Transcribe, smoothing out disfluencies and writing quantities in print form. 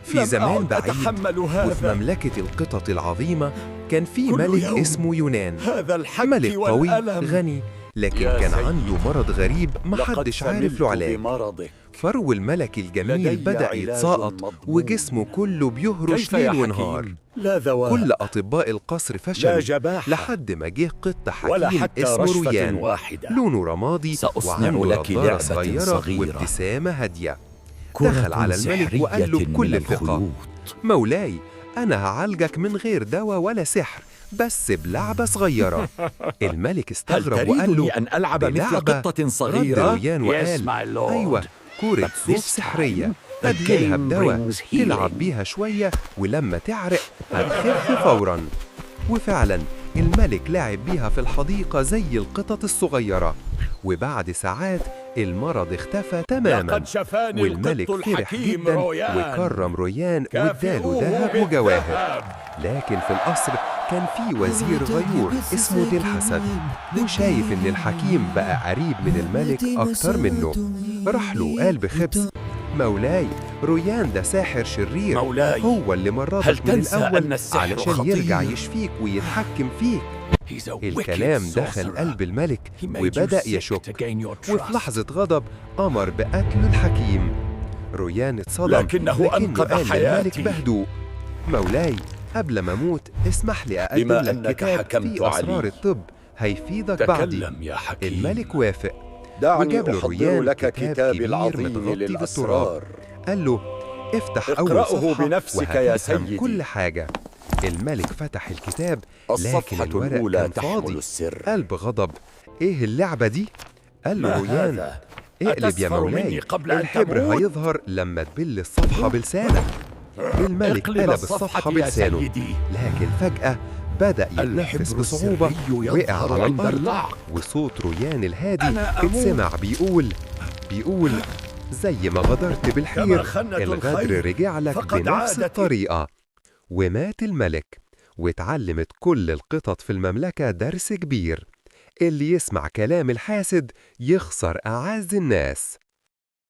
في زمان بعيد أتحمل وفي هذا. مملكة القطط العظيمة كان في كل ملك يوم اسمه يونان. هذا الحك ملك قوي والألم. غني، لكن يا كان سيدي، عنده مرض غريب محدش لقد عارف له سملت علاج. بمرضك. فرو الملك الجميل لدي بدأ علاج يتساقط مضمون. وجسمه كله بيهرش كيف يا ليل حكيم؟ ونهار. لا ذواء، كل أطباء القصر لا فشلوا جباحة، لحد ما جه قط ولا حكيم حتى اسمه رشفة رويان، واحدة. لونه رمادي سأصنع وعنده لك نضارة لعبة صغيرة صغيرة. وابتسامة هادية. كرة دخل على الملك سحرية وقال له بكل من الثقة: الخيوط. مولاي، أنا هعالجك من غير دواء ولا سحر، بس بلعبة صغيرة. الملك هل استغرب وقال تريدني له: أن ألعب مثل بلعبة؟ قطة رد صغيرة؟ رويان وقال: أيوة، كورة صوف سحرية هدهنها بدواء تلعب بيها شوية، ولما تعرق هتخف فوراً. وفعلاً الملك لعب بيها في الحديقة زي القطط الصغيرة، وبعد ساعات المرض اختفى تماماً. لقد شفاني والملك القط فرح الحكيم جداً رويان. وكرم رويان واداله كافئوه ذهب بالذهب. وجواهر. لكن في القصر كان في وزير غيور اسمه ذي الحسد، وشايف إن الحكيم بقى قريب من الملك أكتر منه. راح له وقال بخبث: مولاي، رويان ده ساحر شرير، مولاي، هو اللي هل مرضك من تنسى الأول أن السحر علشان خطير؟ يرجع يشفيك ويتحكم فيك. الكلام دخل قلب الملك وبدأ يشك، وفي لحظة غضب أمر بقتل الحكيم. رويان اتصدم، لكنه أنقذ قال للملك حياتي. بهدوء: مولاي، قبل ما أموت اسمح لي أقدم بما لك أنك كتاب حكمت فيه أسرار علي. الطب هيفيدك بعدي. تكلم يا حكيم. الملك وافق، دعني وجاب له أحضر رويان لك كتاب كتابي كبير العظيم متغطي بالتراب. للأسرار. قال له: افتح أول اقرأه صفحة بنفسك يا وهتفهم سيدي. كل حاجة. الملك فتح الكتاب، لكن الصفحة الورق الأولى كان تحمل فاضي. السر. قال بغضب: إيه اللعبة دي؟ قال له ما رويان: هذا؟ اقلب يا أتسخر مني مولاي، قبل أن الحبر تموت؟ هيظهر لما تبل الصفحة بلسانك. الملك اقلب قلب الصفحة الصفحة يا بلسانه، سيدي. لكن فجأة بدأ يتنفس الحبر بصعوبة، السري وقع يظهر على عند الأرض، اللعق. وصوت رويان الهادي أنا أموت. اتسمع بيقول: زي ما غدرت كما بالحير خنة الغدر الخيل رجع لك فقد بنفس عادت. الطريقة. ومات الملك، واتعلمت كل القطط في المملكة درس كبير: اللي يسمع كلام الحاسد يخسر أعز الناس.